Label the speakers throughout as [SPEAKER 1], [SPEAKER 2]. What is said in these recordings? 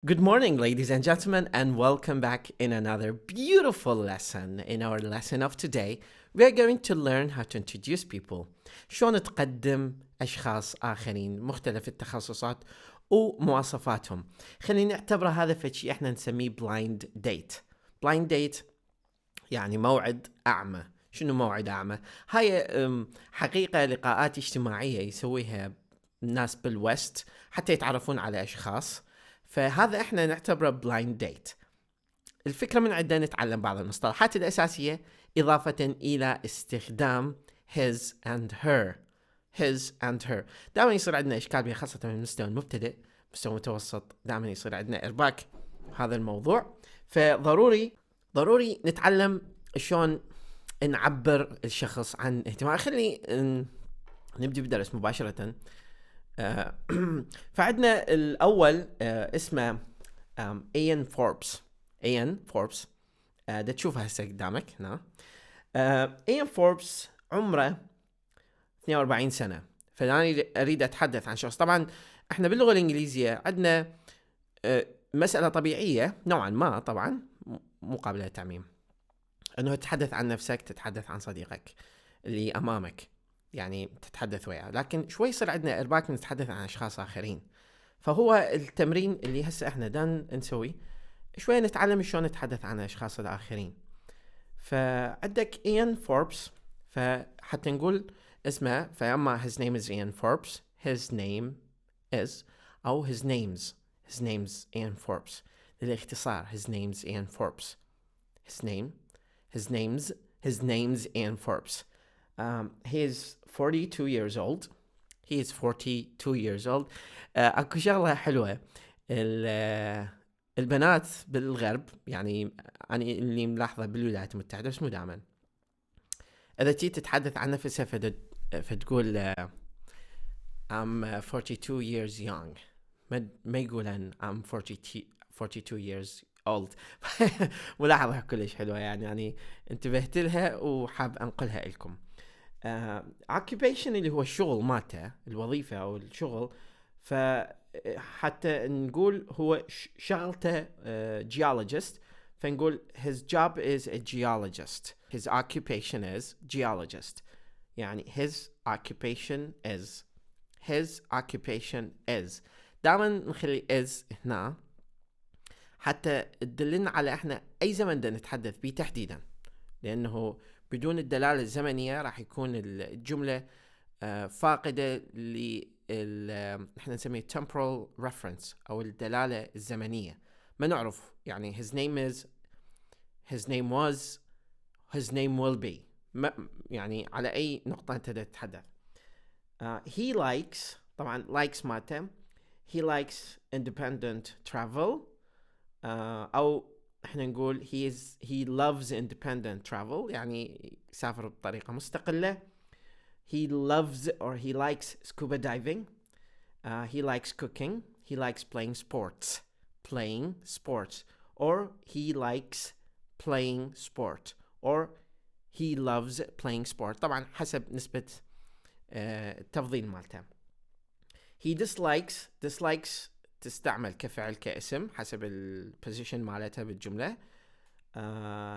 [SPEAKER 1] Good morning, ladies and gentlemen, and welcome back in another beautiful lesson. In our lesson of today, we are going to learn how to introduce people. شلون تقدم أشخاص آخرين مختلف التخصصات ومواصفاتهم. خلينا نعتبر هذا فشي احنا نسميه blind date. blind date يعني موعد أعمى. شنو موعد أعمى؟ هاي حقيقة لقاءات اجتماعية يسويها الناس بالوست حتى يتعرفون على أشخاص. فهذا احنا نعتبره blind date. الفكرة من عندنا نتعلم بعض المصطلحات الأساسية إضافة إلى استخدام his and her. his and her دائما يصير عندنا إشكال بها خاصة من المستوى المبتدئ، مستوى متوسط دائما يصير عندنا إرباك هذا الموضوع. فضروري نتعلم شلون نعبر الشخص عن اهتمام. خلي نبدأ بالدرس مباشرة. فعندنا الأول اسمه إيان فوربس. إيان فوربس ده تشوفه هسه قدامك هنا. إيان فوربس عمره 42 سنة. فأنا أريد أتحدث عن شخص. طبعا احنا باللغة الانجليزية عندنا مسألة طبيعية نوعا ما، طبعا مو قابلة للتعميم، انه تتحدث عن نفسك، تتحدث عن صديقك اللي امامك، يعني تتحدث وياه. لكن شوي يصير عندنا ارباك نتحدث عن اشخاص اخرين. فهو التمرين اللي هسه احنا دان نسوي شوي نتعلم شلون نتحدث عن اشخاص الاخرين. فعندك إيان فوربس، فحتى نقول اسمه، فاما his name is Ian Forbes, his name is او his name's Ian Forbes للاختصار. his name's Ian Forbes. his name's Ian Forbes. He is 42 years old. اكو شغلة حلوة. البنات بالغرب، يعني أنا اللي ملاحظة بالولايات المتحدة بس مو دائما، إذا تيجي تتحدث عن نفسها فتقول I'm 42 years young. ما يقولن I'm 42 years old. ملاحظة كلش حلوة، يعني انتبهت لها وحاب أنقلها لكم. occupation اللي هو الشغل مالته، الوظيفة أو الشغل. فحتى نقول هو شغلته geologist، فنقول his job is a geologist. his occupation is geologist. يعني his occupation is دائما نخلي is هنا حتى تدلنا على احنا اي زمن دا نتحدث به تحديدا، لانه بدون الدلالة الزمنية راح يكون الجملة فاقدة احنا نسميه temporal reference او الدلالة الزمنية. ما نعرف يعني his name is, his name was, his name will be. يعني على اي نقطة انت تتحدث. he likes، طبعا likes مالته he likes independent travel. او احنا نقول he loves independent travel، يعني يسافر بطريقة مستقلة. he loves or he likes scuba diving. he likes cooking. he likes playing sports. or he likes playing sport or he loves playing sport، طبعا حسب نسبة التفضيل مالته. he dislikes تستعمل كفعل كاسم حسب البوزيشن مالتها بالجملة.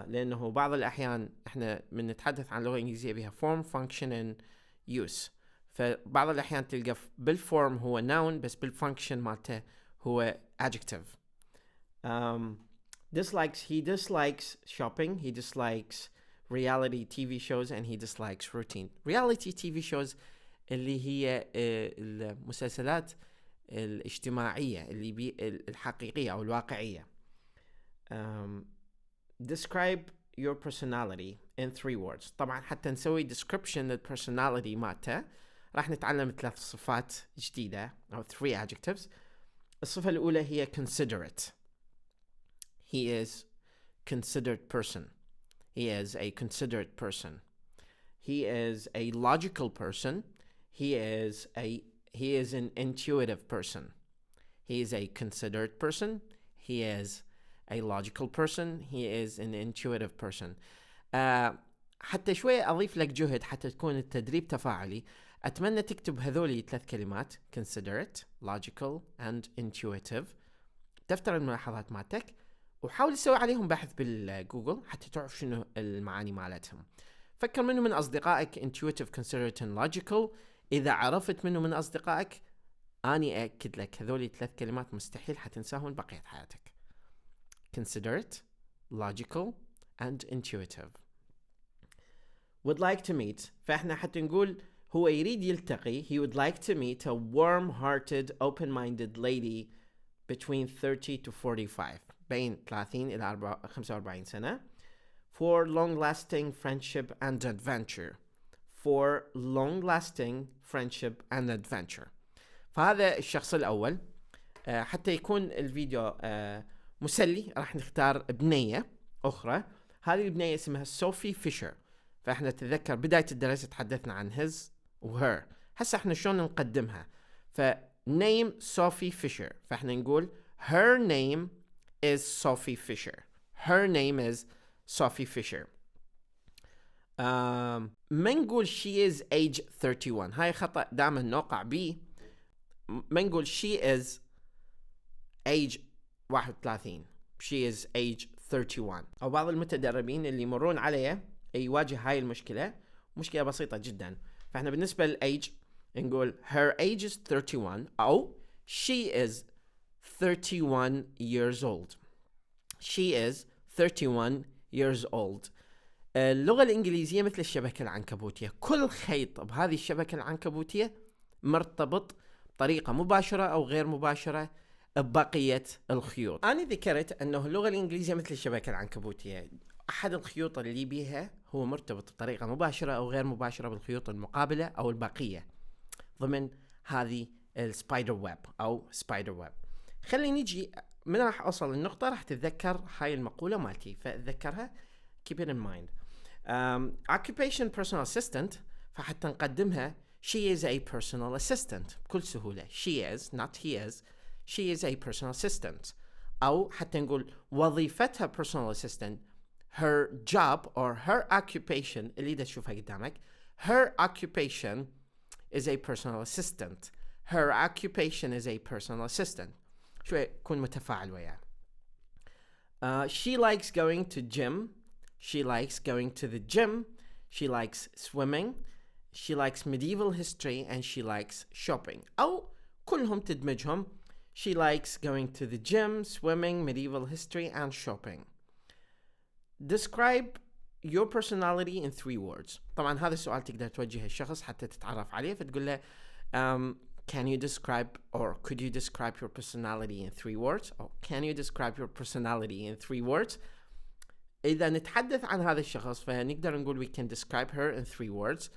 [SPEAKER 1] لأنه بعض الأحيان إحنا من نتحدث عن لغة إنجليزية بها form, function and use. فبعض الأحيان تلقى بالform هو noun بس بالfunction مالته هو adjective. he dislikes shopping. he dislikes reality TV shows and he dislikes routine. reality TV shows اللي هي المسلسلات الاجتماعية اللي الحقيقية أو الواقعية. describe your personality in 3 words. طبعا حتى نسوي description للpersonality مالته راح نتعلم 3 صفات جديدة أو 3 adjectives. الصفة الأولى هي considerate. he is considered person. he is a considerate person. he is a logical person. he is an intuitive person. he is a considerate person. he is a logical person. he is an intuitive person. حتى شوية أضيف لك جهد حتى تكون التدريب تفاعلي. أتمنى تكتب هذولي 3 كلمات: considerate, logical and intuitive دفتر الملاحظات مالتك وحاول تسوي عليهم بحث بالجوجل حتى تعرف شنو المعاني مالتهم. فكر منه من أصدقائك intuitive, considerate and logical. إذا عرفت منه من أصدقائك أني أكد لك هذولي 3 كلمات مستحيل حتنساهم بقية حياتك. considerate, logical and intuitive. would like to meet. فإحنا حتى نقول هو يريد يلتقي. He would like to meet a warm-hearted, open-minded lady between 30 to 45. بين 30 إلى 45 سنة. For long-lasting friendship and adventure. For long-lasting friendship and adventure. فهذا الشخص الأول. حتى يكون الفيديو مسلي راح نختار بنية أخرى. هذه البنية اسمها صوفي فيشر. فإحنا تذكر بداية الدرس تحدثنا عن his و her. هسا إحنا شلون نقدمها. name صوفي فيشر. فإحنا نقول her name is Sophie Fisher. Her name is Sophie Fisher. ما نقول she is age 31. هاي خطأ دائما نوقع به. ما نقول she is age 31. She is age 31. أو بعض المتدربين اللي يمرون عليه يواجه هاي المشكلة. مشكلة بسيطة جدا. فإحنا بالنسبة للage نقول her age is 31 أو she is 31 years old. She is 31 years old. اللغة الإنجليزية مثل الشبكة العنكبوتية. كل خيط بهذه الشبكة العنكبوتية مرتبط بطريقة مباشرة أو غير مباشرة ببقية الخيوط. أنا ذكرت أنه اللغة الإنجليزية مثل الشبكة العنكبوتية. أحد الخيوط اللي بيها هو مرتبط بطريقة مباشرة أو غير مباشرة بالخيوط المقابلة أو البقية ضمن هذه السبايدر ويب أو سبايدر ويب. خليني نجي من راح أوصل للنقطة راح تتذكر هاي المقولة مالتي. فأتذكرها keep it in mind. Occupation personal assistant. فحتى نقدمها she is a personal assistant بكل سهولة. she is not he is. she is a personal assistant. أو حتى نقول وظيفتها personal assistant. her job or her occupation اللي دا تشوفها قدامك. her occupation is a personal assistant. her occupation is a personal assistant. شوي كون متفاعل وياه. She likes going to gym. She likes going to the gym. She likes swimming. She likes medieval history and she likes shopping. أو كلهم تدمجهم. She likes going to the gym, swimming, medieval history and shopping. Describe your personality in 3 words. طبعا هذا السؤال تقدر توجهه الشخص حتى تتعرف عليه فتقول له can you describe or could you describe your personality in 3 words? Or can you describe your personality in 3 words? إذا نتحدث عن هذا الشخص فنقدر نقول we can describe her in 3 words.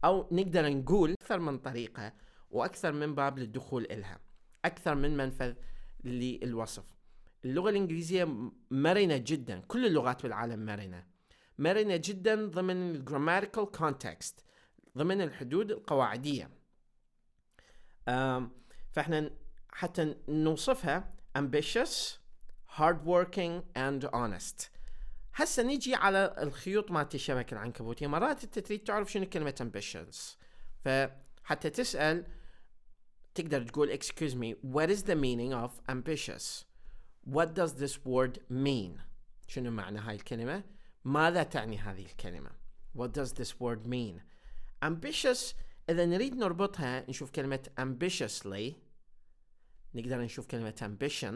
[SPEAKER 1] أو نقدر نقول أكثر من طريقة وأكثر من باب للدخول إلها. أكثر من منفذ للوصف. اللغة الإنجليزية مرنة جدا. كل اللغات بالعالم مرنة جدا ضمن الجراماتيكال context. ضمن الحدود القواعدية. فإحنا حتى نوصفها ambitious, hardworking and honest. هسه نيجي على الخيوط مالت الشبكة العنكبوتية. مرات انت تريد تعرف شنو كلمة ambitious. فحتى تسأل تقدر تقول excuse me, what is the meaning of ambitious? What does this word mean? شنو معنى هاي الكلمة؟ ماذا تعني هذه الكلمة؟ What does this word mean? Ambitious إذا نريد نربطها نشوف كلمة ambitiously. نقدر نشوف كلمة ambition.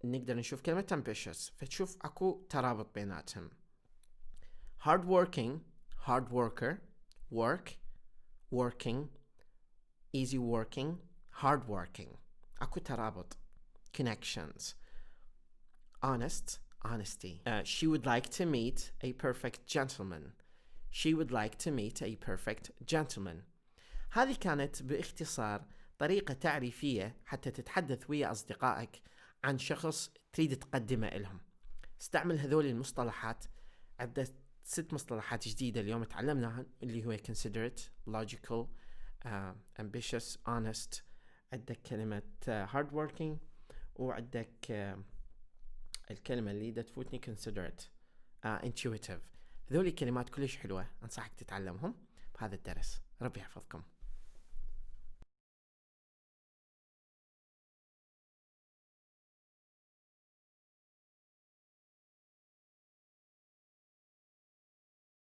[SPEAKER 1] نقدر نشوف كلمة ambitious فتشوف أكو ترابط بيناتهم. hard working, hard worker, work, working, easy working, hard working. أكو ترابط. connections. honest, honesty. She would like to meet a perfect gentleman. She would like to meet a perfect gentleman. هذه كانت باختصار طريقة تعريفية حتى تتحدث ويا أصدقائك عن شخص تريد تقدمه لهم. استعمل هذول المصطلحات. عدة 6 مصطلحات جديدة اليوم تعلمناها اللي هو considerate, logical, ambitious, honest. عندك كلمة hard working وعندك الكلمة اللي دا تفوتني considerate, intuitive. هذول كلمات كلش حلوة أنصحك تتعلمهم بهذا الدرس. ربي يحفظكم.